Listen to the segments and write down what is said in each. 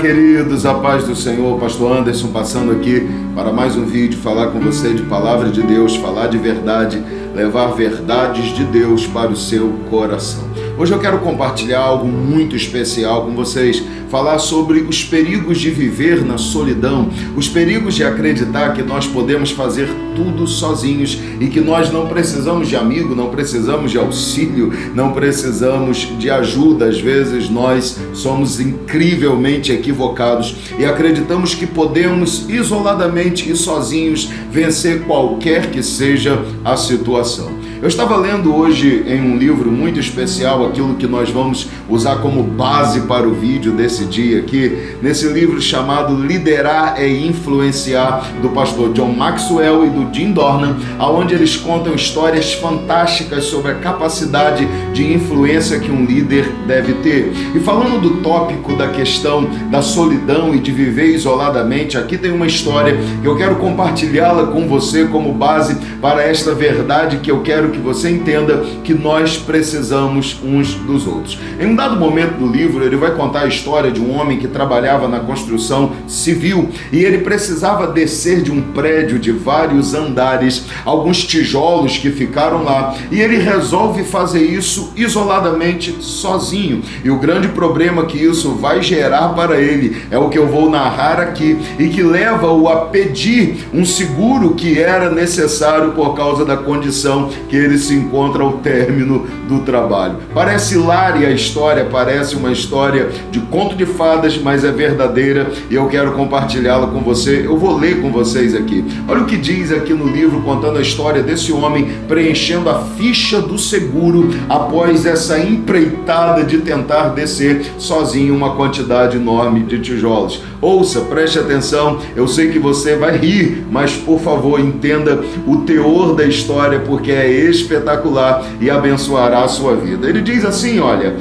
queridos, a paz do Senhor. Pastor Anderson passando aqui para mais um vídeo, falar com você de palavra de Deus, falar de verdade, levar verdades de Deus para o seu coração. Hoje eu quero compartilhar algo muito especial com vocês, falar sobre os perigos de viver na solidão, os perigos de acreditar que nós podemos fazer tudo sozinhos e que nós não precisamos de amigo, não precisamos de auxílio, não precisamos de ajuda. Às vezes nós somos incrivelmente equivocados e acreditamos que podemos isoladamente e sozinhos vencer qualquer que seja a situação. Eu estava lendo hoje em um livro muito especial aquilo que nós vamos usar como base para o vídeo desse dia aqui, nesse livro chamado Liderar é Influenciar, do pastor John Maxwell e do Jim Dornan, onde eles contam histórias fantásticas sobre a capacidade de influência que um líder deve ter. E falando do tópico da questão da solidão e de viver isoladamente, aqui tem uma história que eu quero compartilhá-la com você como base para esta verdade que eu quero que você entenda, que nós precisamos uns dos outros. Em um dado momento do livro, ele vai contar a história de um homem que trabalhava na construção civil e ele precisava descer de um prédio de vários andares, alguns tijolos que ficaram lá, e ele resolve fazer isso isoladamente, sozinho. E o grande problema que isso vai gerar para ele é o que eu vou narrar aqui e que leva-o a pedir um seguro que era necessário por causa da condição que ele se encontra ao término do trabalho. Parece hilária a história, parece uma história de conto de fadas, mas é verdadeira e eu quero compartilhá-la com você. Eu vou ler com vocês aqui. Olha o que diz aqui no livro, contando a história desse homem preenchendo a ficha do seguro após essa empreitada de tentar descer sozinho uma quantidade enorme de tijolos. Ouça, preste atenção, eu sei que você vai rir, mas por favor entenda o teor da história, porque é espetacular e abençoará a sua vida. Ele diz assim, olha,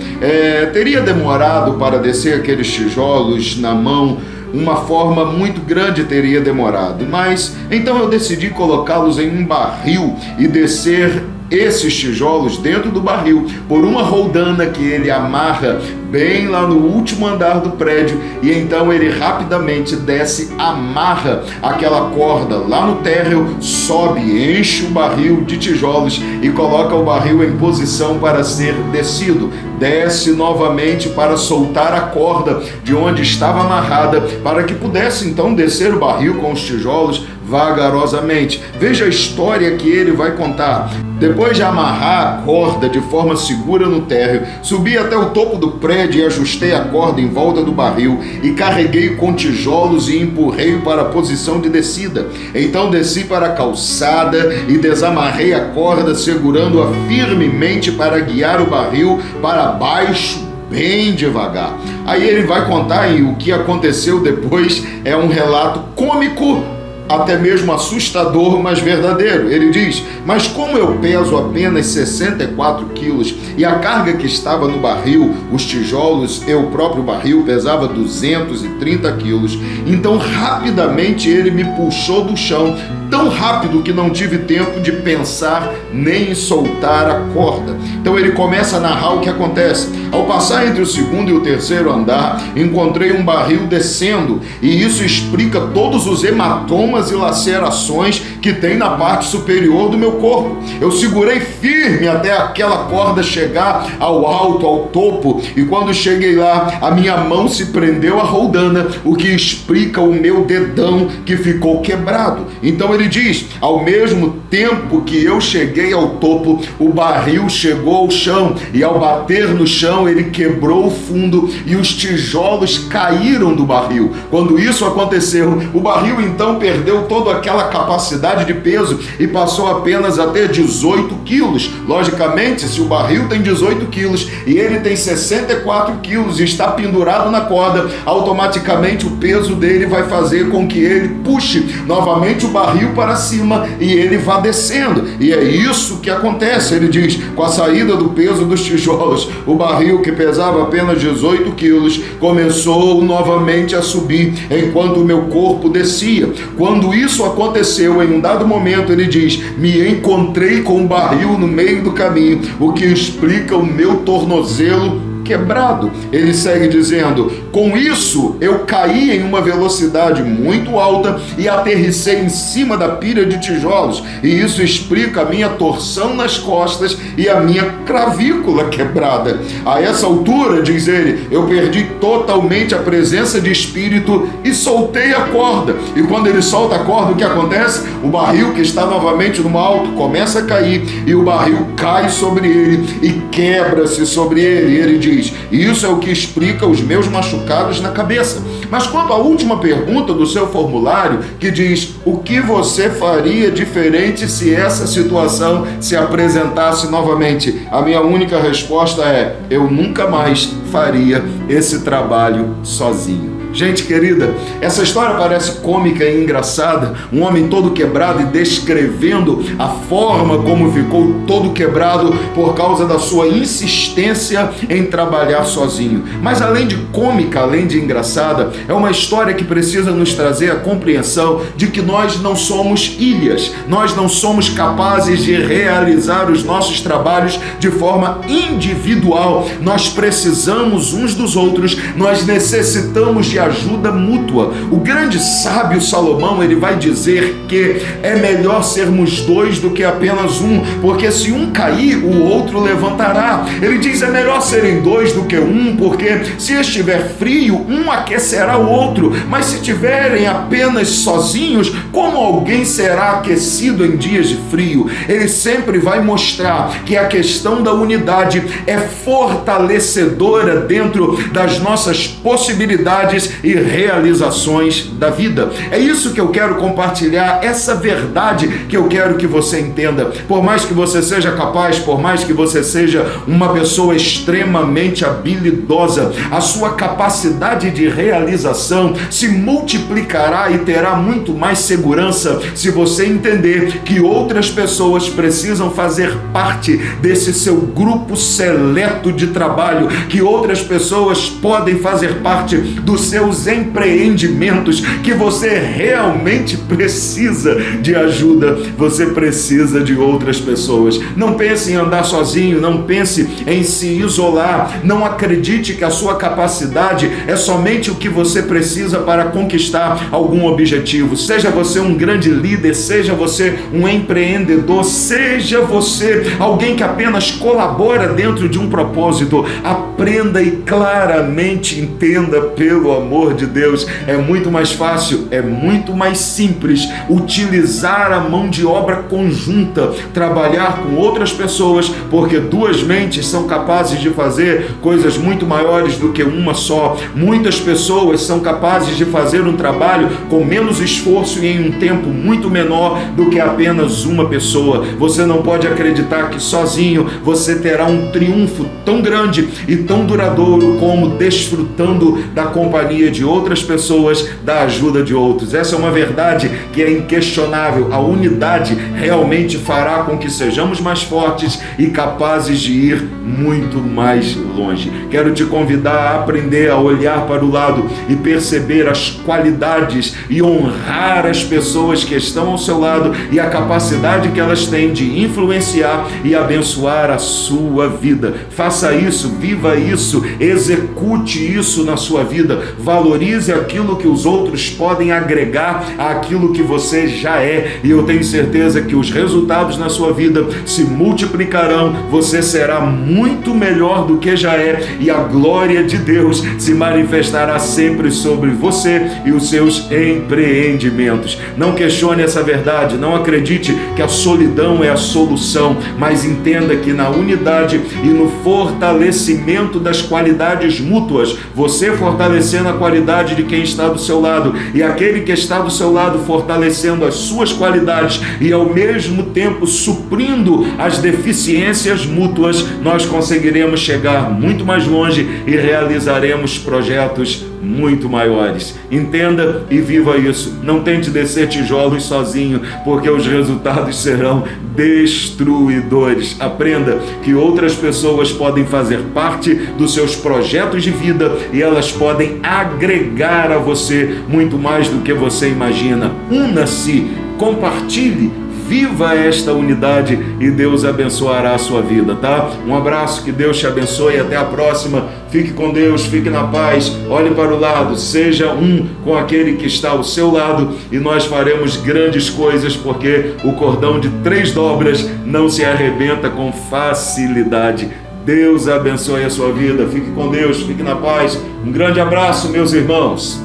teria demorado para descer aqueles tijolos na mão, uma forma muito grande teria demorado, mas então eu decidi colocá-los em um barril e descer esses tijolos dentro do barril por uma roldana que ele amarra bem lá no último andar do prédio, e então ele rapidamente desce, amarra aquela corda lá no térreo, sobe, enche o barril de tijolos e coloca o barril em posição para ser descido. Desce novamente para soltar a corda de onde estava amarrada, para que pudesse então descer o barril com os tijolos vagarosamente. Veja a história que ele vai contar. Depois de amarrar a corda de forma segura no térreo, subi até o topo do prédio e ajustei a corda em volta do barril e carreguei com tijolos e empurrei-o para a posição de descida. Então desci para a calçada e desamarrei a corda, segurando-a firmemente para guiar o barril para baixo, bem devagar. Aí ele vai contar, e o que aconteceu depois é um relato cômico, até mesmo assustador, mas verdadeiro. Ele diz, mas como eu peso apenas 64 quilos e a carga que estava no barril, os tijolos e o próprio barril pesava 230 quilos, então rapidamente ele me puxou do chão, tão rápido que não tive tempo de pensar nem em soltar a corda. Então ele começa a narrar o que acontece. Ao passar entre o segundo e o terceiro andar, encontrei um barril descendo, e isso explica todos os hematomas e lacerações que tem na parte superior do meu corpo. Eu segurei firme até aquela corda chegar ao alto, ao topo, e quando cheguei lá, a minha mão se prendeu à roldana, o que explica o meu dedão que ficou quebrado. Então ele diz, ao mesmo tempo que eu cheguei ao topo, o barril chegou ao chão, e ao bater no chão ele quebrou o fundo e os tijolos caíram do barril. Quando isso aconteceu, o barril então perdeu toda aquela capacidade de peso e passou apenas a ter 18 quilos. Logicamente, se o barril tem 18 quilos e ele tem 64 quilos e está pendurado na corda, automaticamente o peso dele vai fazer com que ele puxe novamente o barril para cima e ele vá descendo. E é isso que acontece, ele diz, com a saída do peso dos tijolos, o barril que pesava apenas 18 quilos começou novamente a subir enquanto o meu corpo descia. Quando isso aconteceu, em um dado momento, ele diz, me encontrei com um barril no meio do caminho, o que explica o meu tornozelo quebrado. Ele segue dizendo: com isso eu caí em uma velocidade muito alta e aterrissei em cima da pilha de tijolos, e isso explica a minha torção nas costas e a minha clavícula quebrada. A essa altura, diz ele, eu perdi totalmente a presença de espírito e soltei a corda. E quando ele solta a corda, o que acontece? O barril, que está novamente no alto, começa a cair, e o barril cai sobre ele e quebra-se sobre ele. E ele diz: isso é o que explica os meus machucados na cabeça. Mas quanto à última pergunta do seu formulário, que diz: o que você faria diferente se essa situação se apresentasse novamente? A minha única resposta é: eu nunca mais faria esse trabalho sozinho. Gente querida, essa história parece cômica e engraçada, um homem todo quebrado e descrevendo a forma como ficou todo quebrado por causa da sua insistência em trabalhar sozinho. Mas além de cômica, além de engraçada, é uma história que precisa nos trazer a compreensão de que nós não somos ilhas, nós não somos capazes de realizar os nossos trabalhos de forma individual, nós precisamos uns dos outros, nós necessitamos de ajuda mútua. O grande sábio Salomão, ele vai dizer que é melhor sermos dois do que apenas um, porque se um cair, o outro levantará. Ele diz: é melhor serem dois do que um, porque se estiver frio, um aquecerá o outro, mas se estiverem apenas sozinhos, como alguém será aquecido em dias de frio? Ele sempre vai mostrar que a questão da unidade é fortalecedora dentro das nossas possibilidades e realizações da vida. É isso que eu quero compartilhar, essa verdade que eu quero que você entenda. Por mais que você seja capaz, por mais que você seja uma pessoa extremamente habilidosa, a sua capacidade de realização se multiplicará e terá muito mais segurança se você entender que outras pessoas precisam fazer parte desse seu grupo seleto de trabalho, que outras pessoas podem fazer parte do seus empreendimentos, que você realmente precisa de ajuda, você precisa de outras pessoas. Não pense em andar sozinho, não pense em se isolar, não acredite que a sua capacidade é somente o que você precisa para conquistar algum objetivo. Seja você um grande líder, seja você um empreendedor, seja você alguém que apenas colabora dentro de um propósito, aprenda e claramente entenda, pelo amor de Deus, é muito mais fácil, é muito mais simples utilizar a mão de obra conjunta, trabalhar com outras pessoas, porque duas mentes são capazes de fazer coisas muito maiores do que uma só. Muitas pessoas são capazes de fazer um trabalho com menos esforço e em um tempo muito menor do que apenas uma pessoa. Você não pode acreditar que sozinho você terá um triunfo tão grande e tão duradouro como desfrutando da companhia de outras pessoas, da ajuda de outros. Essa é uma verdade que é inquestionável. A unidade realmente fará com que sejamos mais fortes e capazes de ir muito mais longe. Quero te convidar a aprender a olhar para o lado e perceber as qualidades e honrar as pessoas que estão ao seu lado e a capacidade que elas têm de influenciar e abençoar a sua vida. Faça isso, viva isso, execute isso na sua vida. Valorize aquilo que os outros podem agregar àquilo que você já é, e eu tenho certeza que os resultados na sua vida se multiplicarão. Você será muito melhor do que já é, e a glória de Deus se manifestará sempre sobre você e os seus empreendimentos. Não questione essa verdade, não acredite que a solidão é a solução, mas entenda que na unidade e no fortalecimento das qualidades mútuas, você fortalecendo a qualidade de quem está do seu lado e aquele que está do seu lado fortalecendo as suas qualidades e ao mesmo tempo suprindo as deficiências mútuas, nós conseguiremos chegar muito mais longe e realizaremos projetos muito maiores. Entenda e viva isso. Não tente descer tijolos sozinho, porque os resultados serão destruidores. Aprenda que outras pessoas podem fazer parte dos seus projetos de vida e elas podem agregar a você muito mais do que você imagina. Una-se compartilhe, viva esta unidade e Deus abençoará a sua vida, tá? Um abraço, que Deus te abençoe, até a próxima. Fique com Deus, fique na paz, olhe para o lado, seja um com aquele que está ao seu lado e nós faremos grandes coisas, porque o cordão de 3 dobras não se arrebenta com facilidade. Deus abençoe a sua vida, fique com Deus, fique na paz. Um grande abraço, meus irmãos.